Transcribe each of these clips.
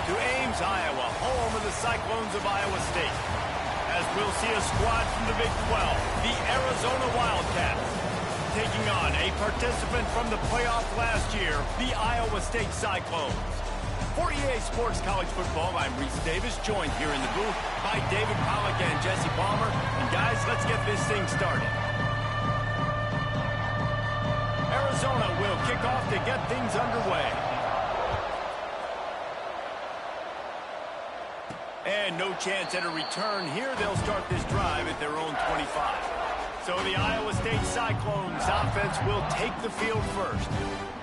to Ames, Iowa, home of the Cyclones of Iowa State. As we'll see a squad from the Big 12, the Arizona Wildcats, taking on a participant from the playoff last year, the Iowa State Cyclones. For EA Sports College Football, I'm Reese Davis, joined here in the booth by David Pollack and Jesse Palmer. And guys, let's get this thing started. Arizona will kick off to get things underway. And no chance at a return here. They'll start this drive at their own 25. So the Iowa State Cyclones offense will take the field first.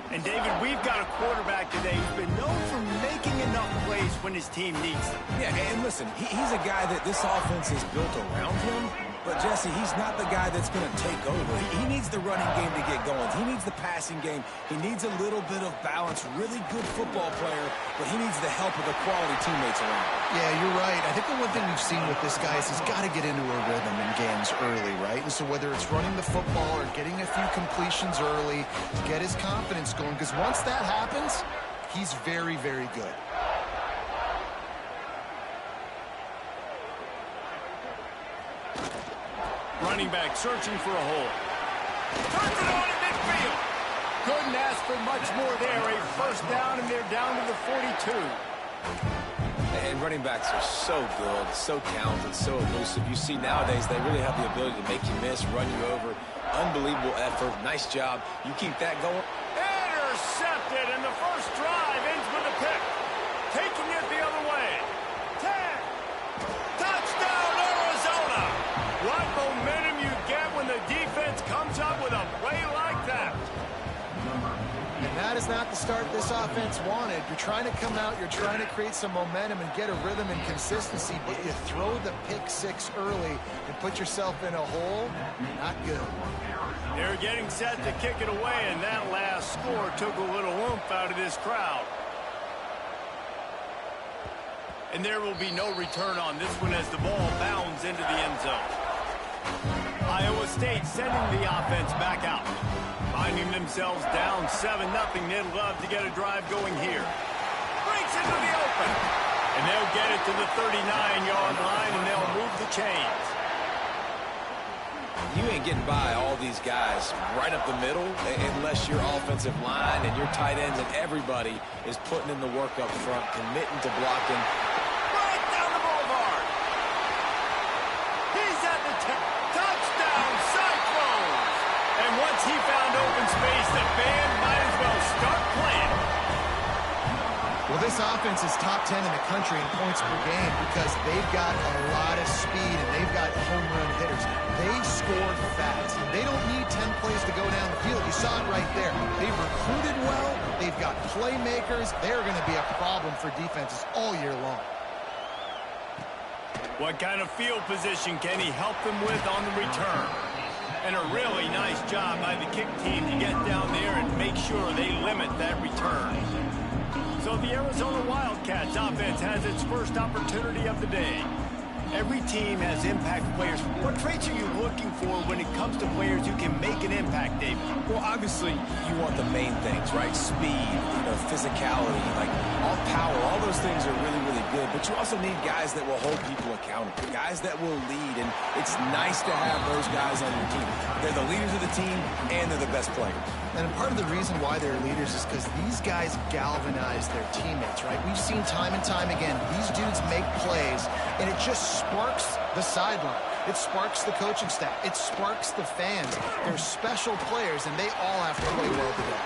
And, David, we've got a quarterback today who's been known for making enough plays when his team needs them. Yeah, and listen, he's a guy that this offense is built around him. But, Jesse, he's not the guy that's going to take over. He needs the running game to get going. He needs the passing game. He needs a little bit of balance. Really good football player, but he needs the help of the quality teammates around him. Yeah, you're right. I think the one thing we've seen with this guy is he's got to get into a rhythm in games early, right? And so whether it's running the football or getting a few completions early to get his confidence going, because once that happens, he's very, very good. Running back searching for a hole. Turns it on in midfield. Couldn't ask for much more there. A first down, and they're down to the 42. And running backs are so good, so talented, so elusive. You see nowadays they really have the ability to make you miss, run you over. Unbelievable effort. Nice job. You keep that going. Intercepted, and the first drive ends with a pick. Taking it the other way. 10. Touchdown, Arizona. What momentum you get when the defense comes up with a play like that. And that is not the start this offense wanted. You're trying to come out, you're trying to create some momentum and get a rhythm and consistency, but you throw the pick six early and put yourself in a hole, not good. They're getting set to kick it away, and that last score took a little oomph out of this crowd. And there will be no return on this one as the ball bounds into the end zone. Iowa State sending the offense back out. Finding themselves down 7-0. They'd love to get a drive going here. Breaks into the open. And they'll get it to the 39-yard line, and they'll move the chains. You ain't getting by all these guys right up the middle unless your offensive line and your tight ends and everybody is putting in the work up front, committing to blocking. Right down the boulevard. He's at the 10. Touchdown, Cyclones. And once he found open space, the band might as well start playing. Well, this offense is top 10 in the country in points per game because they've got a lot of speed and they've got home run hitters. They scored fast. They don't need 10 plays to go down the field. You saw it right there. They've recruited well. They've got playmakers. They're going to be a problem for defenses all year long. What kind of field position can he help them with on the return? And a really nice job by the kick team to get down there and make sure they limit that return. So the Arizona Wildcats offense has its first opportunity of the day. Every team has impact players. What traits are you looking for when it comes to players who can make an impact, David? Well, obviously, you want the main things, right? Speed, physicality, like all power. All those things are really, really good. But you also need guys that will hold people accountable, guys that will lead. And it's nice to have those guys on your team. They're the leaders of the team, and they're the best players. And part of the reason why they're leaders is because these guys galvanize their teammates, right? We've seen time and time again, these dudes make plays, and it just sparks the sideline. It sparks the coaching staff. It sparks the fans. They're special players, and they all have to play well today.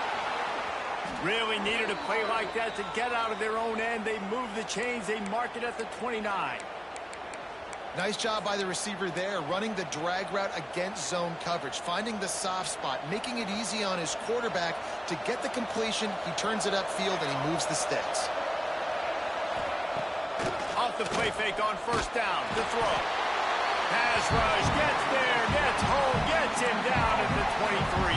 Really needed a play like that to get out of their own end. They move the chains. They mark it at the 29. Nice job by the receiver there, running the drag route against zone coverage, finding the soft spot, making it easy on his quarterback to get the completion. He turns it upfield, and he moves the sticks. Off the play fake on first down. The throw. Pass rush. Gets there. Gets home. Gets him down at the 23.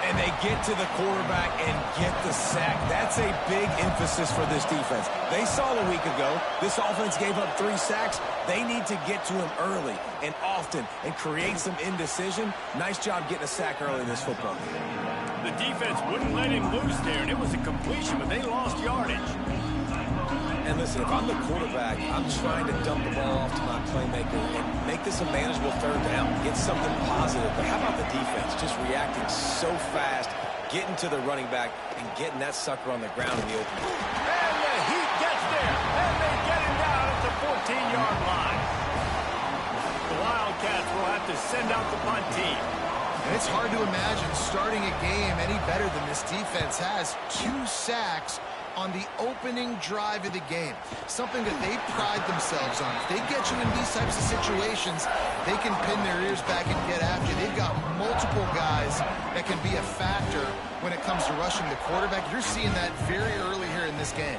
And they get to the quarterback and get the sack. That's a big emphasis for this defense. They saw a week ago, this offense gave up 3 sacks. They need to get to him early and often and create some indecision. Nice job getting a sack early in this football game. The defense wouldn't let him loose there, and it was a completion, but they lost yardage. And listen, if I'm the quarterback, I'm trying to dump the ball off to my playmaker and make this a manageable third down, get something positive. But how about the defense just reacting so fast, getting to the running back, and getting that sucker on the ground in the open? And the Heat gets there, and they get him down at the 14-yard line. The Wildcats will have to send out the punt team. And it's hard to imagine starting a game any better than this defense has. 2 sacks on the opening drive of the game. Something that they pride themselves on. If they get you in these types of situations, they can pin their ears back and get after you. They've got multiple guys that can be a factor when it comes to rushing the quarterback. You're seeing that very early here in this game.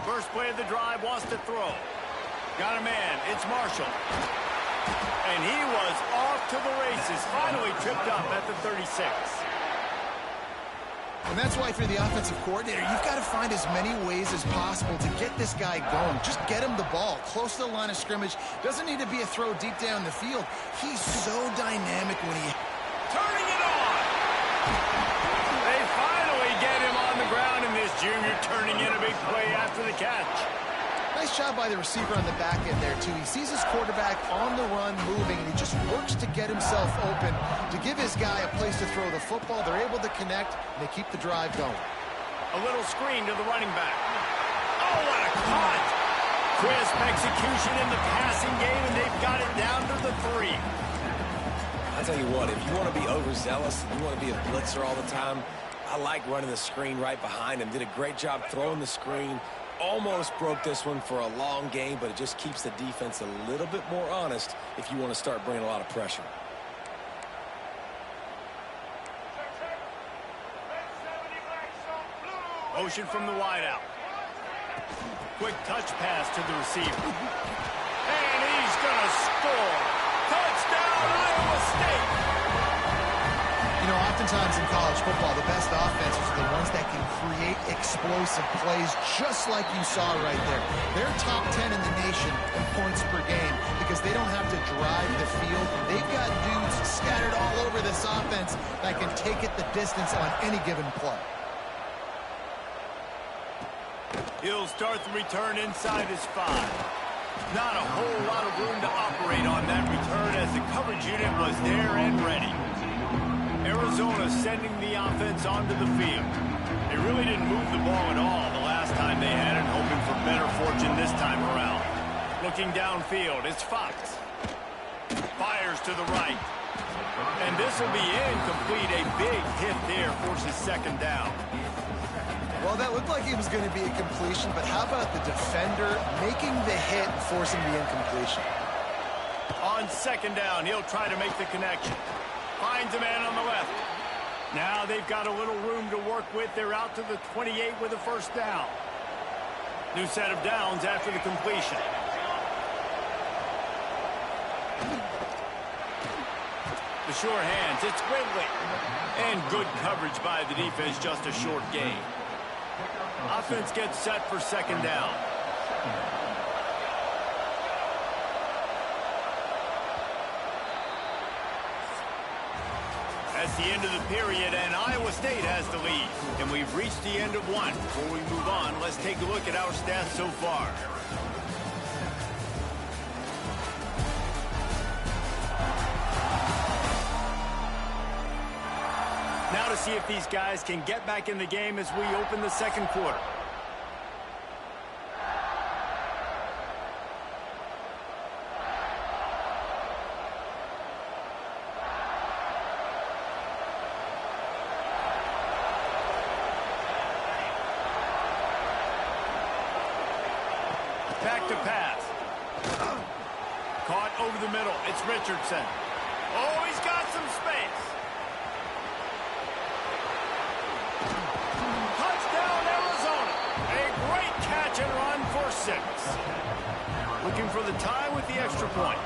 First play of the drive, wants to throw. Got a man, it's Marshall. And he was off to the races, finally tripped up at the 36. And that's why, if you're the offensive coordinator, you've got to find as many ways as possible to get this guy going. Just get him the ball close to the line of scrimmage. Doesn't need to be a throw deep down the field. He's so dynamic when he... Turning it on! They finally get him on the ground, and this junior turning in a big play after the catch. Nice job by the receiver on the back end there, too. He sees his quarterback on the run moving, and he just works to get himself open to give his guy a place to throw the football. They're able to connect, and they keep the drive going. A little screen to the running back. Oh, what a cut! Crisp execution in the passing game, and they've got it down to the 3. I'll tell you what, if you want to be overzealous, if you want to be a blitzer all the time, I like running the screen right behind him. Did a great job throwing the screen. Almost broke this one for a long game, but it just keeps the defense a little bit more honest if you want to start bringing a lot of pressure. Motion from the wideout. Quick touch pass to the receiver. And he's going to score. Touchdown, Iowa State. You know, oftentimes in college football, the best offenses are the ones that can create explosive plays, just like you saw right there. They're top 10 in the nation in points per game because they don't have to drive the field. They've got dudes scattered all over this offense that can take it the distance on any given play. He'll start the return inside his 5. Not a whole lot of room to operate on that return as the coverage unit was there and ready. Arizona sending the offense onto the field. They really didn't move the ball at all the last time they had it, hoping for better fortune this time around. Looking downfield, it's Fox. Fires to the right. And this will be incomplete. A big hit there forces second down. Well, that looked like it was going to be a completion, but how about the defender making the hit and forcing the incompletion? On second down, he'll try to make the connection. Finds a man on the left. Now they've got a little room to work with. They're out to the 28 with a first down. New set of downs after the completion. The sure hands, it's Ridley. And good coverage by the defense, just a short gain. Offense gets set for second down. That's the end of the period, and Iowa State has the lead. And we've reached the end of one. Before we move on, let's take a look at our stats so far. Now to see if these guys can get back in the game as we open the second quarter. Back to pass. Caught over the middle. It's Richardson. Oh, he's got some space. Touchdown, Arizona. A great catch and run for 6. Looking for the tie with the extra point.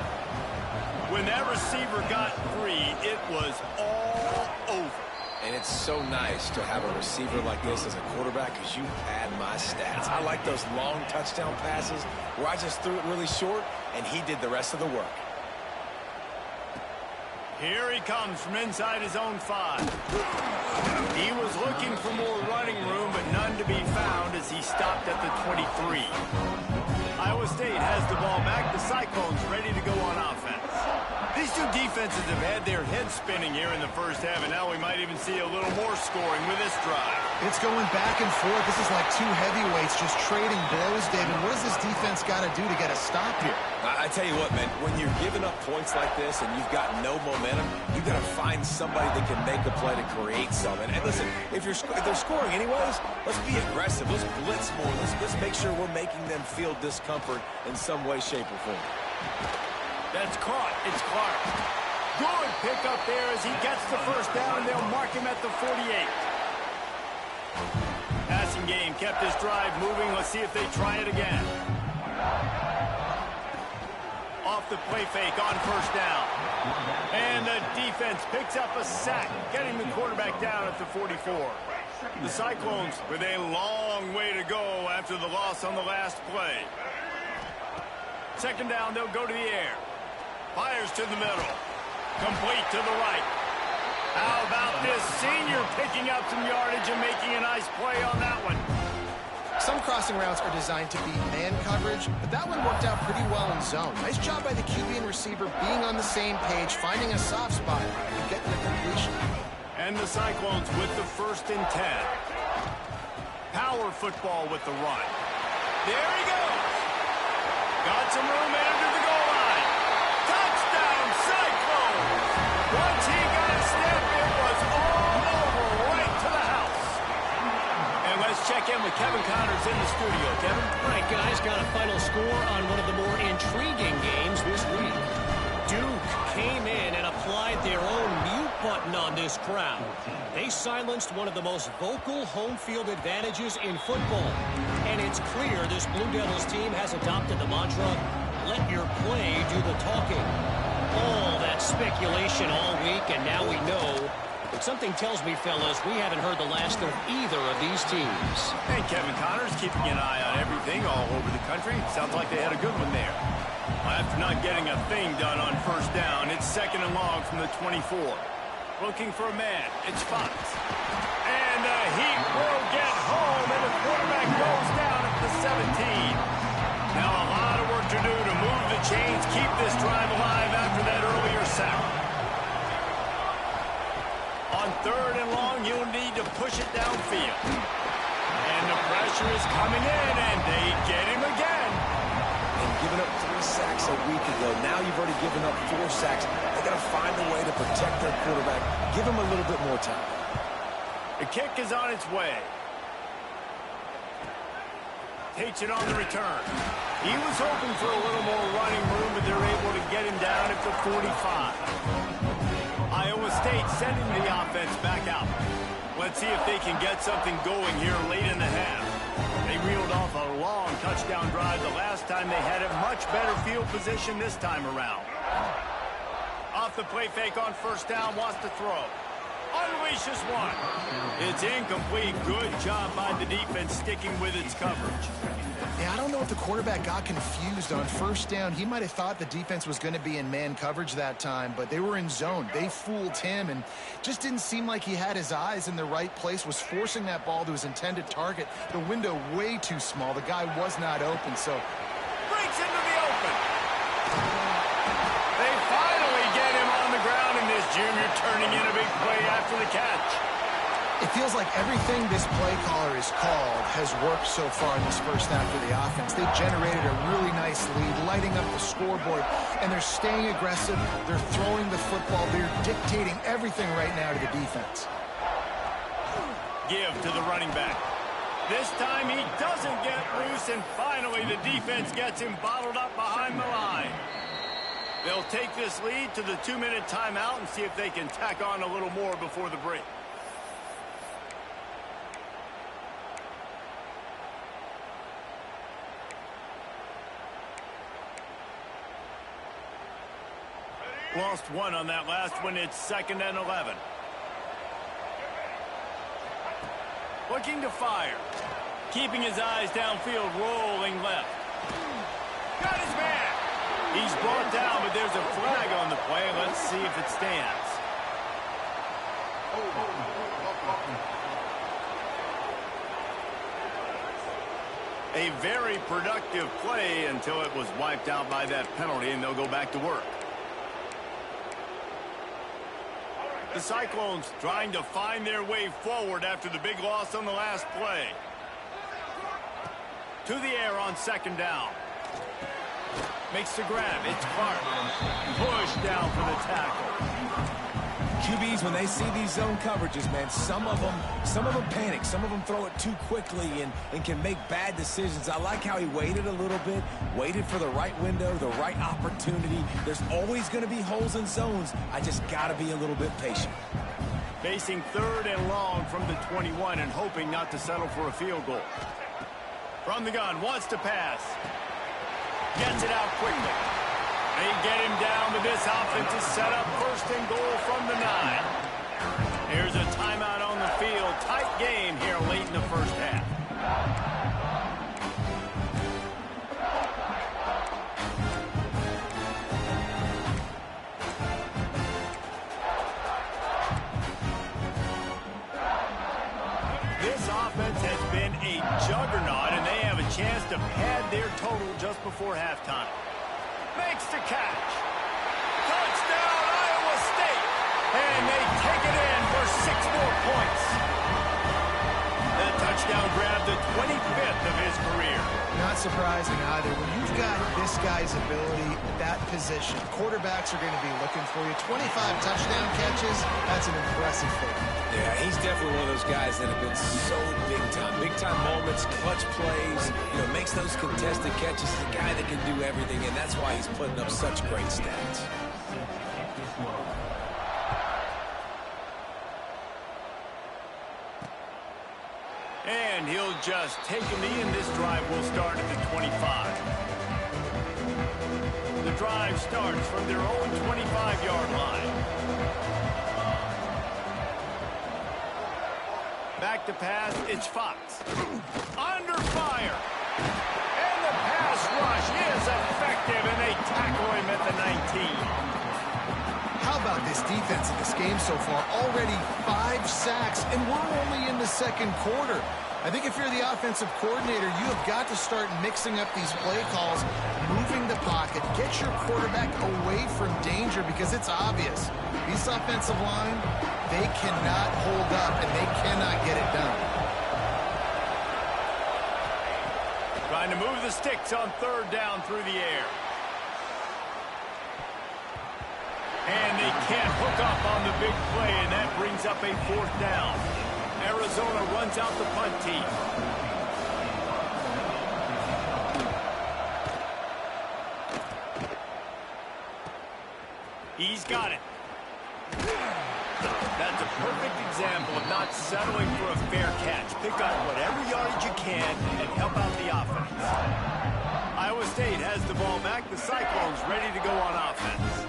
When that receiver got free, it was all over. And it's so nice to have a receiver like this as a quarterback because you pad my stats. I like those long touchdown passes where I just threw it really short and he did the rest of the work. Here he comes from inside his own 5. He was looking for more running room, but none to be found as he stopped at the 23. Iowa State has the ball back. The Cyclones ready to go on offense. These two defenses have had their heads spinning here in the first half, and now we might even see a little more scoring with this drive. It's going back and forth. This is like two heavyweights just trading blows, David. What does this defense got to do to get a stop here? I tell you what, man, when you're giving up points like this and you've got no momentum, you've got to find somebody that can make a play to create something. And listen, if they're scoring anyways, let's be aggressive. Let's blitz more. Let's make sure we're making them feel discomfort in some way, shape, or form. That's caught. It's Clark. Good pickup there as he gets the first down, and they'll mark him at the 48. Passing game kept this drive moving. Let's see if they try it again. Off the play fake on first down. And the defense picks up a sack, getting the quarterback down at the 44. The Cyclones with a long way to go after the loss on the last play. Second down, they'll go to the air. Fires to the middle. Complete to the right. How about this senior picking up some yardage and making a nice play on that one? Some crossing routes are designed to beat man coverage, but that one worked out pretty well in zone. Nice job by the QB and receiver being on the same page, finding a soft spot, and getting the completion. And the Cyclones with the 1st and 10. Power football with the run. There he goes. Got some room under the goal line. Touchdown, Cyclones! Once he got a step, it was all over right to the house. And let's check in with Kevin Connors in the studio. Kevin? All right, guys, got a final score on one of the more intriguing games this week. Duke came in and applied their own mute button on this crowd. They silenced one of the most vocal home field advantages in football. And it's clear this Blue Devils team has adopted the mantra, let your play do the talking. All that speculation all week, and now we know. But something tells me, fellas, we haven't heard the last of either of these teams. Hey, Kevin Connors keeping an eye on everything all over the country. Sounds like they had a good one there. After not getting a thing done on first down, it's 2nd and long from the 24. Looking for a man. It's Fox. And he will get home, and the quarterback goes down at the 17. Now a lot of work to do to move the chains, keep this drive alive after that earlier sack. On 3rd and long, you'll need to push it downfield. And the pressure is coming in, and they get him again. And giving up 3 sacks a week ago. Now you've already given up 4 sacks. They got to find a way to protect their quarterback. Give him a little bit more time. The kick is on its way. Takes it on the return. He was hoping for a little more running room, but they're able to get him down at the 45. Iowa State sending the offense back out. Let's see if they can get something going here late in the half. They reeled off a long touchdown drive the last time. They had a much better field position this time around. Off the play fake on first down, wants to throw. Unleashes one. It's incomplete. Good job by the defense sticking with its coverage. Yeah, I don't know if the quarterback got confused on first down. He might have thought the defense was going to be in man coverage that time, but they were in zone. They fooled him and just didn't seem like he had his eyes in the right place, was forcing that ball to his intended target. The window way too small. The guy was not open, so... Breaks into the open. They finally get him on the ground, and this junior turning in a big play after the catch. It feels like everything this play caller has called has worked so far in this first half of the offense. They've generated a really nice lead, lighting up the scoreboard, and they're staying aggressive. They're throwing the football. They're dictating everything right now to the defense. Give to the running back. This time he doesn't get loose, and finally the defense gets him bottled up behind the line. They'll take this lead to the 2-minute timeout and see if they can tack on a little more before the break. Lost one on that last one. It's 2nd and 11. Looking to fire. Keeping his eyes downfield, rolling left. Got his man. He's brought down, but there's a flag on the play. Let's see if it stands. A very productive play until it was wiped out by that penalty, and they'll go back to work. The Cyclones trying to find their way forward after the big loss on the last play. To the air on second down. Makes the grab. It's Clark. Push down for the tackle. QBs, when they see these zone coverages, man, some of them panic. Some of them throw it too quickly and can make bad decisions. I like how he waited a little bit, waited for the right window, the right opportunity. There's always going to be holes in zones. I just got to be a little bit patient. Facing third and long from the 21 and hoping not to settle for a field goal. From the gun, wants to pass. Gets it out quickly. They get him down, but this offense is set up first and goal from the 9. Here's a timeout on the field. Tight game here late in the first half. This offense has been a juggernaut, and they have a chance to pad their total just before halftime. Makes the catch. Touchdown, Iowa State. And they take it in for 6 more points. That touchdown grabbed the 25th of his career. Not surprising either. When you've got this guy's ability at that position, quarterbacks are going to be looking for you. 25 touchdown catches, that's an impressive thing. Yeah, he's definitely one of those guys that have been so big time. Big time moments, clutch plays, makes those contested catches. He's a guy that can do everything, and that's why he's putting up such great stats. And he'll just take a knee, and this drive will start at the 25. The drive starts from their own 25-yard line. Back to pass, it's Fox. Under fire. And the pass rush is effective, and they tackle him at the 19. How about this defense in this game so far? Already 5 sacks, and we're only in the second quarter. I think if you're the offensive coordinator, you have got to start mixing up these play calls, moving the pocket, get your quarterback away from danger, because it's obvious. This offensive line, they cannot hold up, and they cannot get it done. Trying to move the sticks on third down through the air. And they can't hook up on the big play, and that brings up a 4th down. Arizona runs out the punt team. He's got it. That's a perfect example of not settling for a fair catch. Pick up whatever yardage you can and help out the offense. Iowa State has the ball back. The Cyclones ready to go on offense.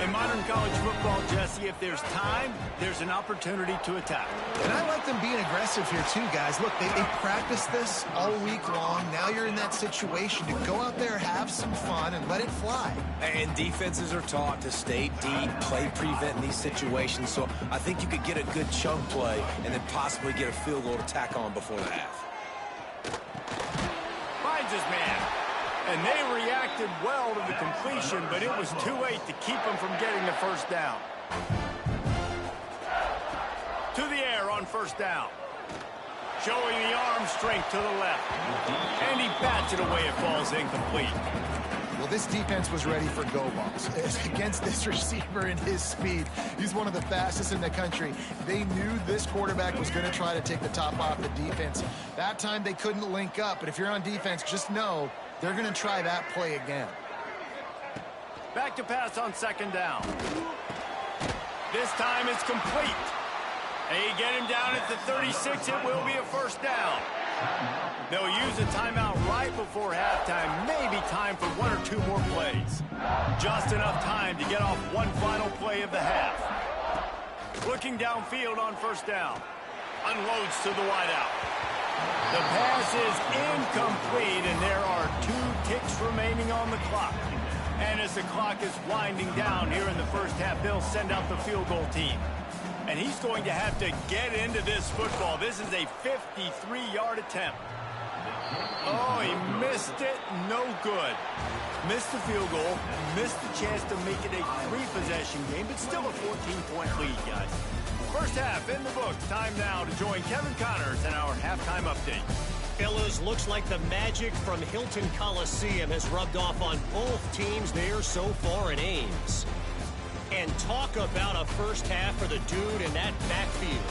In modern college football, Jesse, if there's time, there's an opportunity to attack. And I like them being aggressive here too, guys. Look, they practiced this all week long. Now you're in that situation to go out there, have some fun, and let it fly. And defenses are taught to stay deep, play prevent in these situations. So I think you could get a good chunk play and then possibly get a field goal to tack on before the half. Finds his man. And they reacted well to the completion, but it was too late to keep them from getting the first down. To the air on first down. Showing the arm strength to the left. And he bats it away. It falls incomplete. Well, this defense was ready for go balls. Against this receiver and his speed, he's one of the fastest in the country. They knew this quarterback was going to try to take the top off the defense. That time they couldn't link up, but if you're on defense, just know they're going to try that play again. Back to pass on second down. This time it's complete. They get him down at the 36. It will be a first down. They'll use a timeout right before halftime. Maybe time for 1 or 2 more plays. Just enough time to get off one final play of the half. Looking downfield on first down. Unloads to the wideout. The pass is incomplete, and there are 2 ticks remaining on the clock. And as the clock is winding down here in the first half, they'll send out the field goal team. And he's going to have to get into this football. This is a 53-yard attempt. Oh, he missed it. No good. Missed the field goal. Missed the chance to make it a 3-possession game, but still a 14-point lead, guys. First half in the books. Time now to join Kevin Connors in our halftime update. Fellas, looks like the magic from Hilton Coliseum has rubbed off on both teams there so far in Ames. And talk about a first half for the dude in that backfield.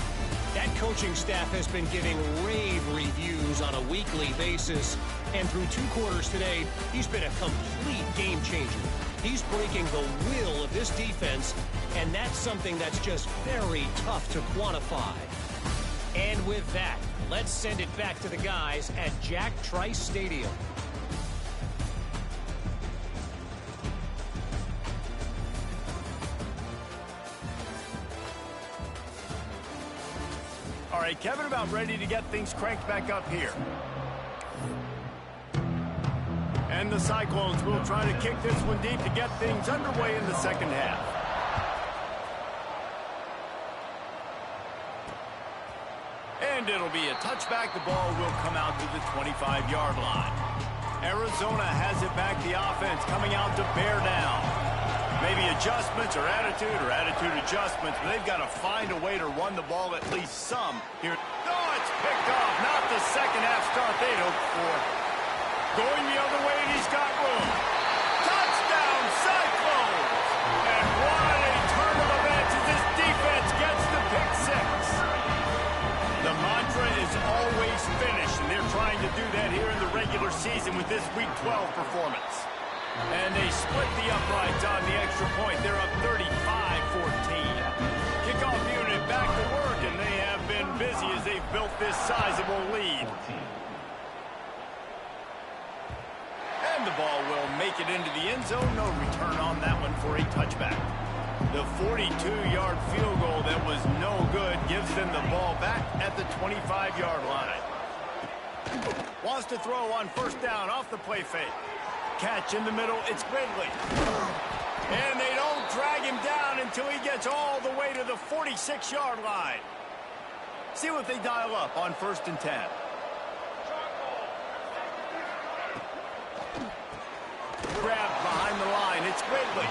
That coaching staff has been giving rave reviews on a weekly basis. And through 2 quarters today, he's been a complete game changer. He's breaking the will of this defense, and that's something that's just very tough to quantify. And with that, let's send it back to the guys at Jack Trice Stadium. All right, Kevin, about ready to get things cranked back up here. And the Cyclones will try to kick this one deep to get things underway in the second half. And it'll be a touchback. The ball will come out to the 25-yard line. Arizona has it back. The offense coming out to bear down. Maybe adjustments or attitude adjustments, but they've got to find a way to run the ball at least some here. Oh, it's picked off. Not the second half start they'd hoped for. Going the other way, and he's got room. Touchdown, Cyclones! And what a turn of events as this defense gets the pick 6. The mantra is always finish, and they're trying to do that here in the regular season with this Week 12 performance. And they split the uprights on the extra point. They're up 35-14. Kickoff unit back to work, and they have been busy as they've built this sizable lead. And the ball will make it into the end zone. No return on that one for a touchback. The 42-yard field goal that was no good gives them the ball back at the 25-yard line. Wants to throw on first down off the play fake. Catch in the middle, it's Ridley. And they don't drag him down until he gets all the way to the 46-yard line. See what they dial up on 1st and 10. Grabbed behind the line, it's Ridley.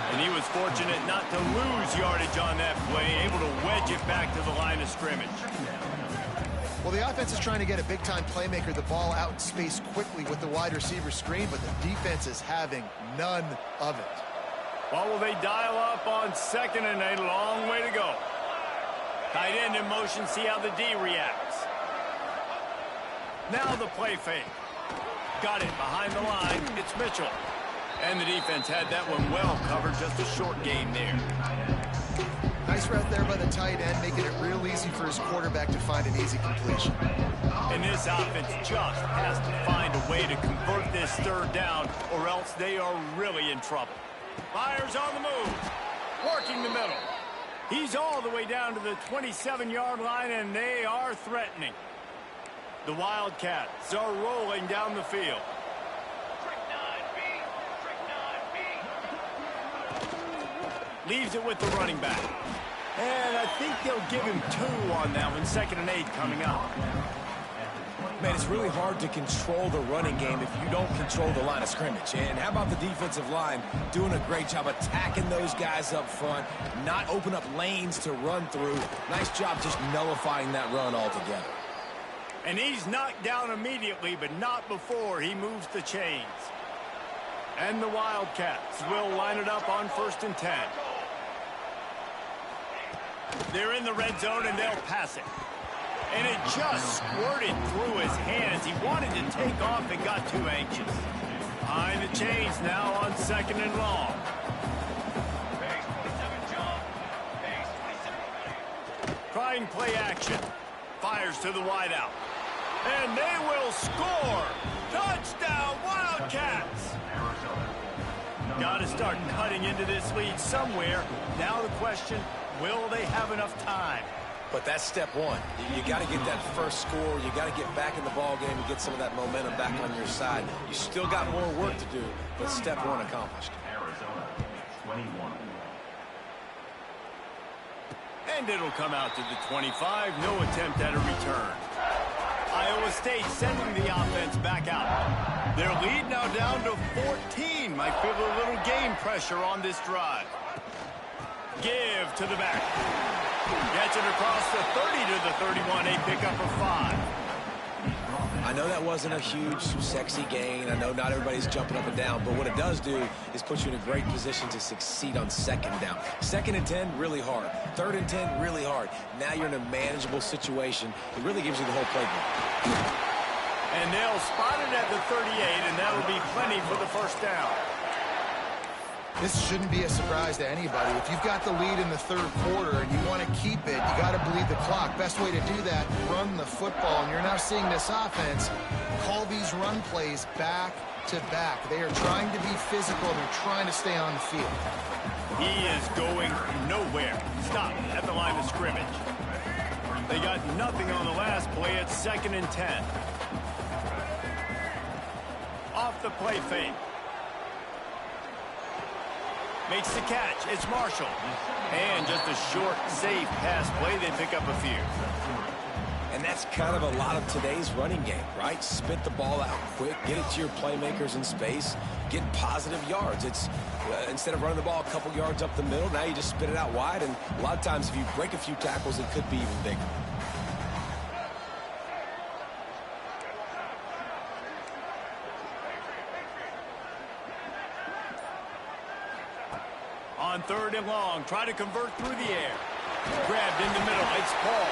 And he was fortunate not to lose yardage on that play, able to wedge it back to the line of scrimmage. Well, the offense is trying to get a big-time playmaker the ball out in space quickly with the wide receiver screen, but the defense is having none of it. Well, will they dial up on 2nd and 8? A long way to go. Tight end in motion, see how the D reacts. Now the play fake. Got it behind the line. It's Mitchell. And the defense had that one well covered. Just a short gain there. Nice route there by the tight end, making it real easy for his quarterback to find an easy completion. And this offense just has to find a way to convert this 3rd down, or else they are really in trouble. Myers on the move, working the middle. He's all the way down to the 27-yard line, and they are threatening. The Wildcats are rolling down the field. Leaves it with the running back. And I think they'll give him 2 on that one. 2nd and 8 coming up. Man, it's really hard to control the running game if you don't control the line of scrimmage. And how about the defensive line doing a great job attacking those guys up front, not open up lanes to run through. Nice job just nullifying that run altogether. And he's knocked down immediately, but not before he moves the chains. And the Wildcats will line it up on 1st and 10. They're in the red zone, and they'll pass it. And it just squirted through his hands. He wanted to take off and got too anxious. Behind the chains now on 2nd and long. Trying play action. Fires to the wideout. And they will score. Touchdown, Wildcats. Got to start cutting into this lead somewhere. Now the question, will they have enough time? But that's step one. You got to get that first score. You got to get back in the ball game and get some of that momentum back on your side. You still got more work to do, but step one accomplished. Arizona, 21. And it'll come out to the 25. No attempt at a return. Iowa State sending the offense back out. Their lead now down to 14. Might feel a little game pressure on this drive. Give to the back. Gets it across the 30 to the 31. A pickup of 5. I know that wasn't a huge, sexy gain. I know not everybody's jumping up and down, but what it does do is put you in a great position to succeed on second down. 2nd and 10, really hard. 3rd and 10, really hard. Now you're in a manageable situation. It really gives you the whole playbook. And they'll spot it at the 38, and that will be plenty for the first down. This shouldn't be a surprise to anybody. If you've got the lead in the 3rd quarter and you want to keep it, you got to bleed the clock. Best way to do that, run the football. And you're now seeing this offense call these run plays back to back. They are trying to be physical. They're trying to stay on the field. He is going nowhere. Stop at the line of scrimmage. They got nothing on the last play. It's 2nd and 10. Off the play fake. Makes the catch. It's Marshall. And just a short, safe pass play. They pick up a few. And that's kind of a lot of today's running game, right? Spit the ball out quick, get it to your playmakers in space, get positive yards. It's instead of running the ball a couple yards up the middle, now you just spit it out wide. And a lot of times if you break a few tackles, it could be even bigger. On 3rd and long, try to convert through the air. Grabbed in the middle, it's Paul.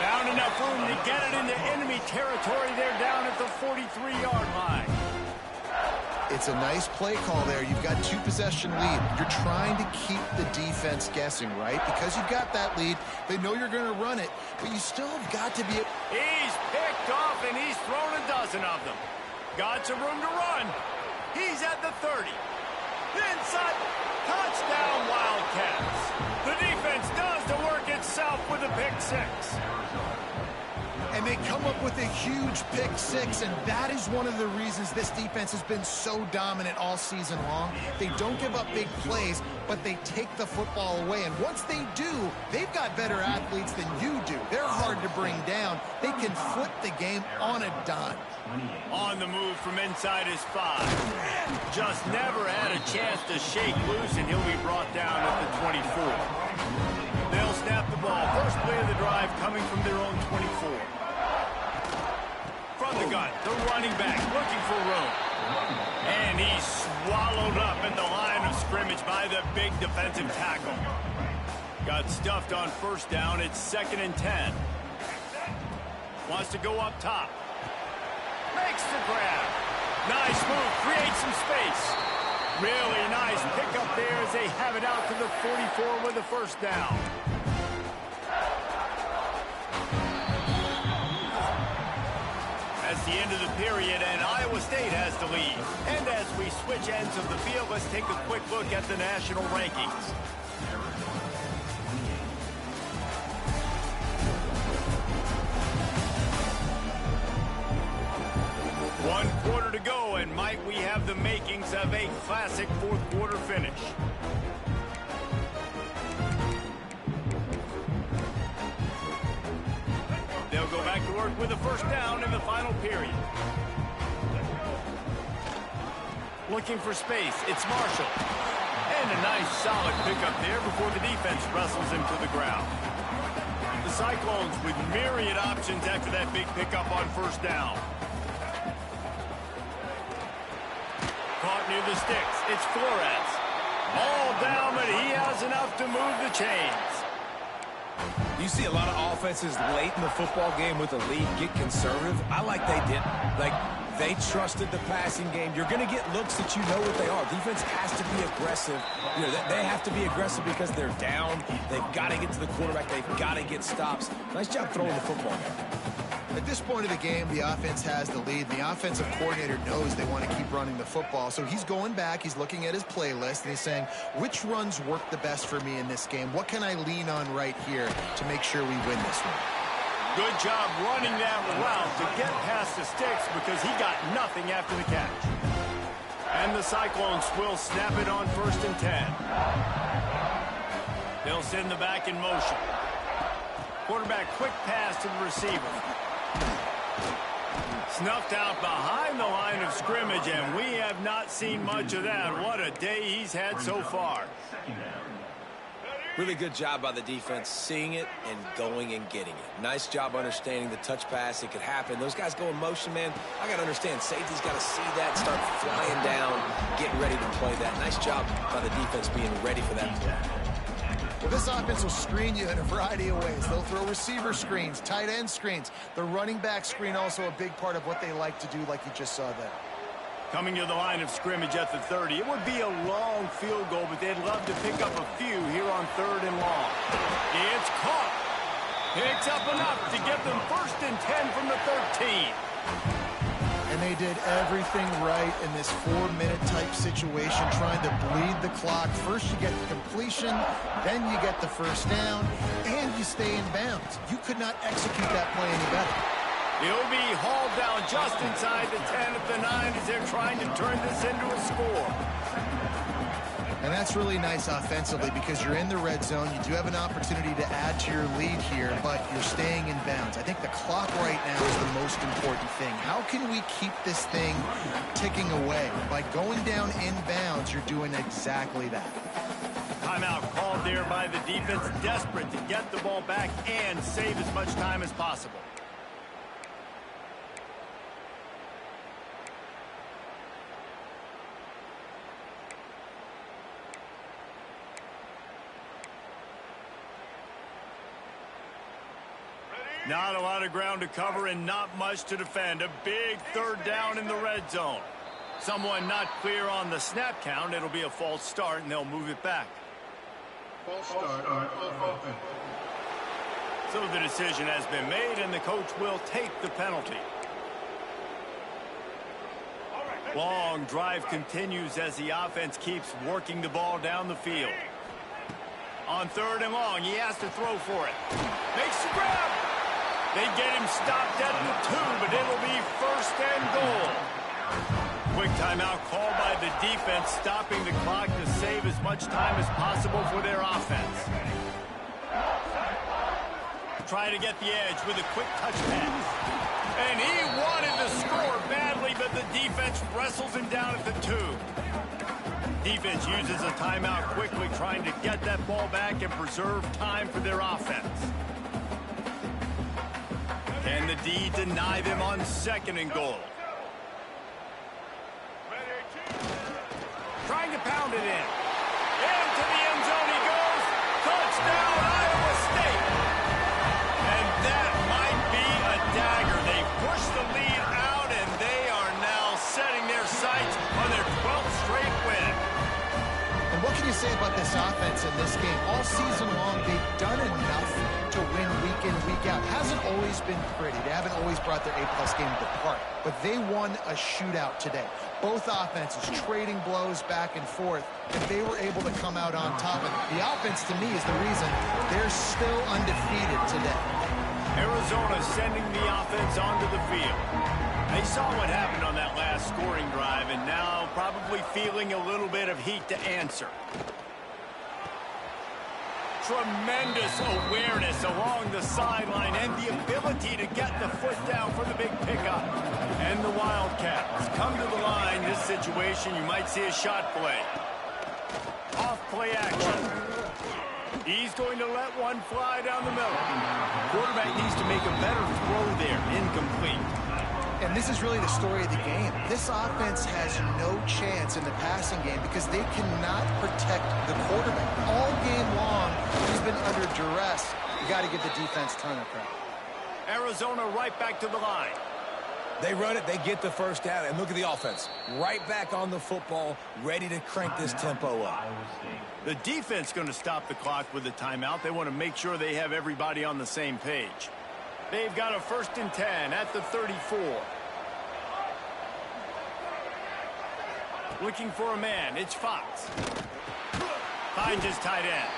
Found enough room to get it into enemy territory. They're down at the 43-yard line. It's a nice play call there. You've got 2-possession lead. You're trying to keep the defense guessing, right? Because you've got that lead. They know you're going to run it, but you still have got to be... He's picked off, and he's thrown a dozen of them. Got some room to run. He's at the 30. Inside, touchdown Wildcats. The defense does the work itself with a pick 6. And they come up with a huge pick 6, and that is one of the reasons this defense has been so dominant all season long. They don't give up big plays, but they take the football away. And once they do, they've got better athletes than you do. They're hard to bring down. They can flip the game on a dime. On the move from inside his 5. Just never had a chance to shake loose, and he'll be brought down at the 24. They'll snap the ball. First play of the drive coming from their own 24. From the gun, the running back looking for room. And he's swallowed up at the line of scrimmage by the big defensive tackle. Got stuffed on 1st down. It's 2nd and 10. Wants to go up top. Makes the grab. Nice move. Creates some space. Really nice pickup there as they have it out to the 44 with the 1st down. That's the end of the period, and Iowa State has the lead. And as we switch ends of the field, let's take a quick look at the national rankings. One quarter to go, and might we have the makings of a classic 4th quarter finish. They'll go back to work with a 1st down in the final period. Looking for space, it's Marshall. And a nice solid pickup there before the defense wrestles him to the ground. The Cyclones with myriad options after that big pickup on 1st down. Caught near the sticks. It's Flores. All down, but he has enough to move the chains. You see a lot of offenses late in the football game with a lead get conservative. I like they didn't. Like, they trusted the passing game. You're going to get looks that you know what they are. Defense has to be aggressive. You know, they have to be aggressive because they're down. They've got to get to the quarterback. They've got to get stops. Nice job throwing the football. At this point of the game, the offense has the lead. The offensive coordinator knows they want to keep running the football. So he's going back, he's looking at his playlist, and he's saying, which runs work the best for me in this game? What can I lean on right here to make sure we win this one? Good job running that route to get past the sticks because he got nothing after the catch. And the Cyclones will snap it on 1st and 10. They'll send the back in motion. Quarterback quick pass to the receiver. Snuffed out behind the line of scrimmage, and we have not seen much of that. What a day he's had so far. Really good job by the defense seeing it and going and getting it. Nice job understanding the touch pass. It could happen. Those guys go in motion, man. I got to understand. Safety's got to see that, start flying down, getting ready to play that. Nice job by the defense being ready for that play. Well, this offense will screen you in a variety of ways. They'll throw receiver screens, tight end screens. The running back screen also a big part of what they like to do, like you just saw there. Coming to the line of scrimmage at the 30. It would be a long field goal, but they'd love to pick up a few here on 3rd and long. It's caught. Picks up enough to get them 1st and 10 from the 13. And they did everything right in this 4-minute type situation, trying to bleed the clock. First you get the completion, then you get the first down, and you stay in bounds. You could not execute that play any better. He'll be hauled down just inside the 10 at the 9 as they're trying to turn this into a score. And that's really nice offensively because you're in the red zone. You do have an opportunity to add to your lead here, but you're staying in bounds. I think the clock right now is the most important thing. How can we keep this thing ticking away? By going down in bounds, you're doing exactly that. Timeout called there by the defense, desperate to get the ball back and save as much time as possible. Not a lot of ground to cover and not much to defend. A big 3rd down in the red zone. Someone not clear on the snap count. It'll be a false start, and they'll move it back. False start on offense. So the decision has been made, and the coach will take the penalty. Long drive continues as the offense keeps working the ball down the field. On 3rd and long, he has to throw for it. Makes the grab. They get him stopped at the 2, but it'll be 1st and goal. Quick timeout called by the defense, stopping the clock to save as much time as possible for their offense. Trying to get the edge with a quick touch pass. And he wanted to score badly, but the defense wrestles him down at the 2. Defense uses a timeout quickly, trying to get that ball back and preserve time for their offense. Can the D deny them on 2nd and goal? Trying to pound it in. Into the end zone he goes. Touchdown, Iowa State. And that might be a dagger. They push the lead out, and they are now setting their sights on their 12th straight win. And what can you say about this offense in this game? All season long, they've done enough to win week in, week out. Hasn't always been pretty. They haven't always brought their A-plus game to the park. But they won a shootout today. Both offenses trading blows back and forth, and they were able to come out on top. And the offense, to me, is the reason they're still undefeated today. Arizona sending the offense onto the field. They saw what happened on that last scoring drive, and now probably feeling a little bit of heat to answer. Tremendous awareness along the sideline and the ability to get the foot down for the big pickup. And the Wildcats come to the line. This situation, you might see a shot play. Off play action. He's going to let one fly down the middle. Quarterback needs to make a better throw there. Incomplete. And this is really the story of the game. This offense has no chance in the passing game because they cannot protect the quarterback. All game long, he's been under duress. You got to give the defense a ton of credit. Arizona right back to the line. They run it, they get the 1st down, and look at the offense. Right back on the football, ready to crank this tempo up. The defense going to stop the clock with a timeout. They want to make sure they have everybody on the same page. They've got a 1st and 10 at the 34. Looking for a man. It's Fox. Finds his tight end.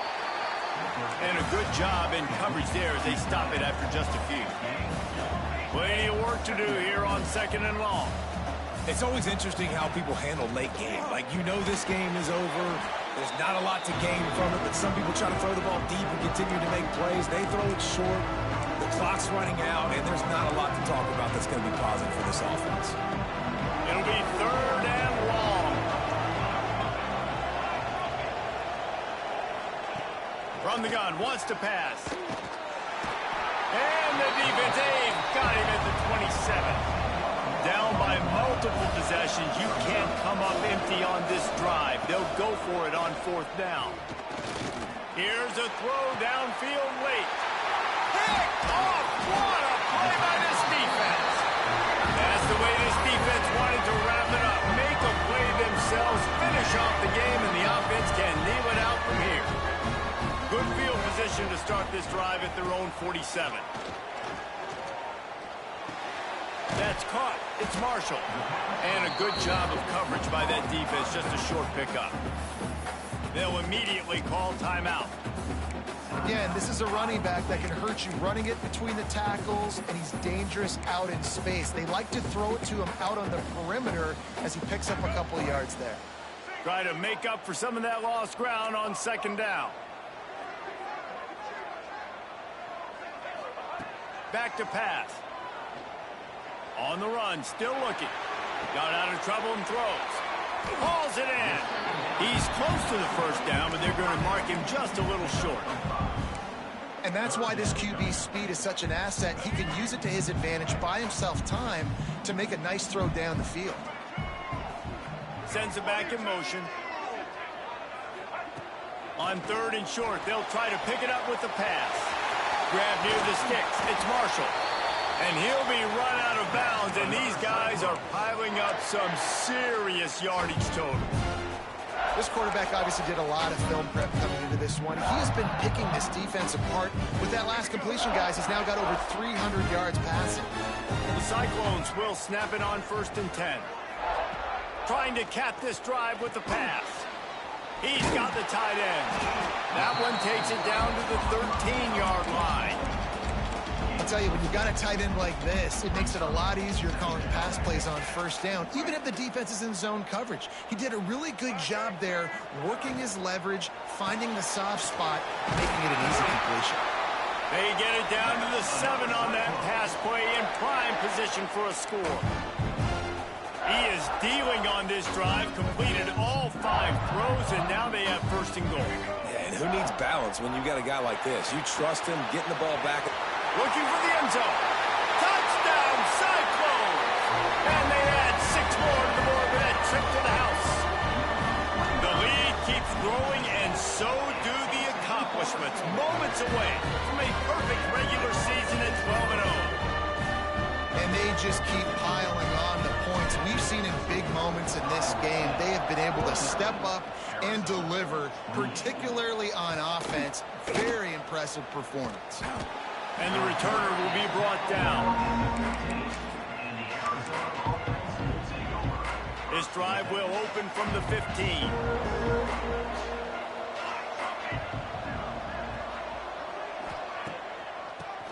And a good job in coverage there as they stop it after just a few. Plenty of work to do here on 2nd and long. It's always interesting how people handle late game. Like, you know this game is over. There's not a lot to gain from it, but some people try to throw the ball deep and continue to make plays. They throw it short. The clock's running out, and there's not a lot to talk about that's going to be positive for this offense. It'll be 3rd and long. From the gun, wants to pass. And the defense, they've got him at the 27. Down by multiple possessions, you can't come up empty on this drive. They'll go for it on 4th down. Here's a throw downfield late. Picked off! What a play by this defense! That's the way this defense wanted to wrap it up. Make a play themselves, finish off the game, and the offense can kneel it out from here. Good field position to start this drive at their own 47. That's caught. It's Marshall. And a good job of coverage by that defense. Just a short pickup. They'll immediately call timeout. Again, this is a running back that can hurt you running it between the tackles, and he's dangerous out in space. They like to throw it to him out on the perimeter as he picks up a couple of yards there. Try to make up for some of that lost ground on 2nd down. Back to pass. On the run, still looking. Got out of trouble and throws. Hauls it in. He's close to the 1st down, but they're going to mark him just a little short. And that's why this QB's speed is such an asset. He can use it to his advantage, buy himself time to make a nice throw down the field. Sends it back in motion. On 3rd and short, they'll try to pick it up with the pass. Grab near the sticks. It's Marshall. And he'll be run out of bounds, and these guys are piling up some serious yardage total. This quarterback obviously did a lot of film prep coming into this one. He has been picking this defense apart. With that last completion, guys, he's now got over 300 yards passing. The Cyclones will snap it on 1st and 10. Trying to cap this drive with the pass. He's got the tight end. That one takes it down to the 13-yard line. I'll tell you, when you've got a tight end like this, it makes it a lot easier calling pass plays on 1st down, even if the defense is in zone coverage. He did a really good job there, working his leverage, finding the soft spot, making it an easy completion. They get it down to the 7 on that pass play in prime position for a score. He is dealing on this drive, completed all 5 throws, and now they have 1st and goal. Yeah, and who needs balance when you've got a guy like this? You trust him, getting the ball back. Looking for the end zone. Touchdown, Cyclones! And they add 6 more to the board with that trip to the house. The lead keeps growing, and so do the accomplishments. Moments away from a perfect regular season at 12-0. And they just keep piling on the points. We've seen in big moments in this game, they have been able to step up and deliver, particularly on offense. Very impressive performance. And the returner will be brought down. This drive will open from the 15.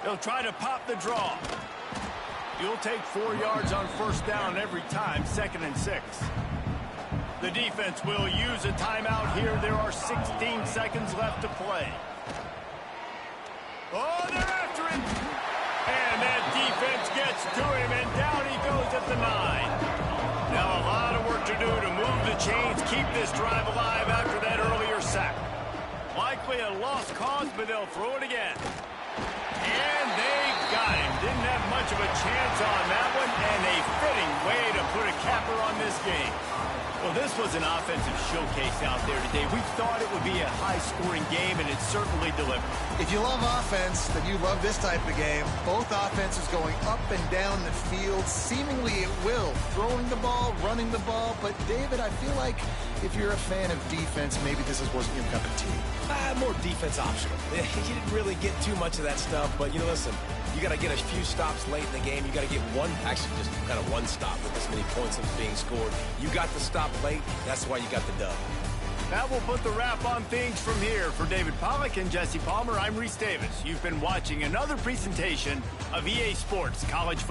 They'll try to pop the draw. You'll take 4 yards on 1st down every time, 2nd and 6. The defense will use a timeout here. There are 16 seconds left to play. Oh, they're after him. And that defense gets to him, and down he goes at the 9. Now a lot of work to do to move the chains, keep this drive alive after that earlier sack. Likely a lost cause, but they'll throw it again. And they got him. Didn't have much of a chance on that one, and a fitting way to put a capper on this game. Well, this was an offensive showcase out there today. We thought it would be a high-scoring game, and it certainly delivered. If you love offense, then you love this type of game. Both offenses going up and down the field, seemingly at will. Throwing the ball, running the ball. But, David, I feel like if you're a fan of defense, maybe this wasn't your cup of tea. More defense optional. You didn't really get too much of that stuff, but, listen, You got to get a few stops late in the game. You got to get actually just kind of one stop with this many points that's being scored. You got the stop late. That's why you got the dub. That will put the wrap on things from here. For David Pollack and Jesse Palmer, I'm Reese Davis. You've been watching another presentation of EA Sports College Football.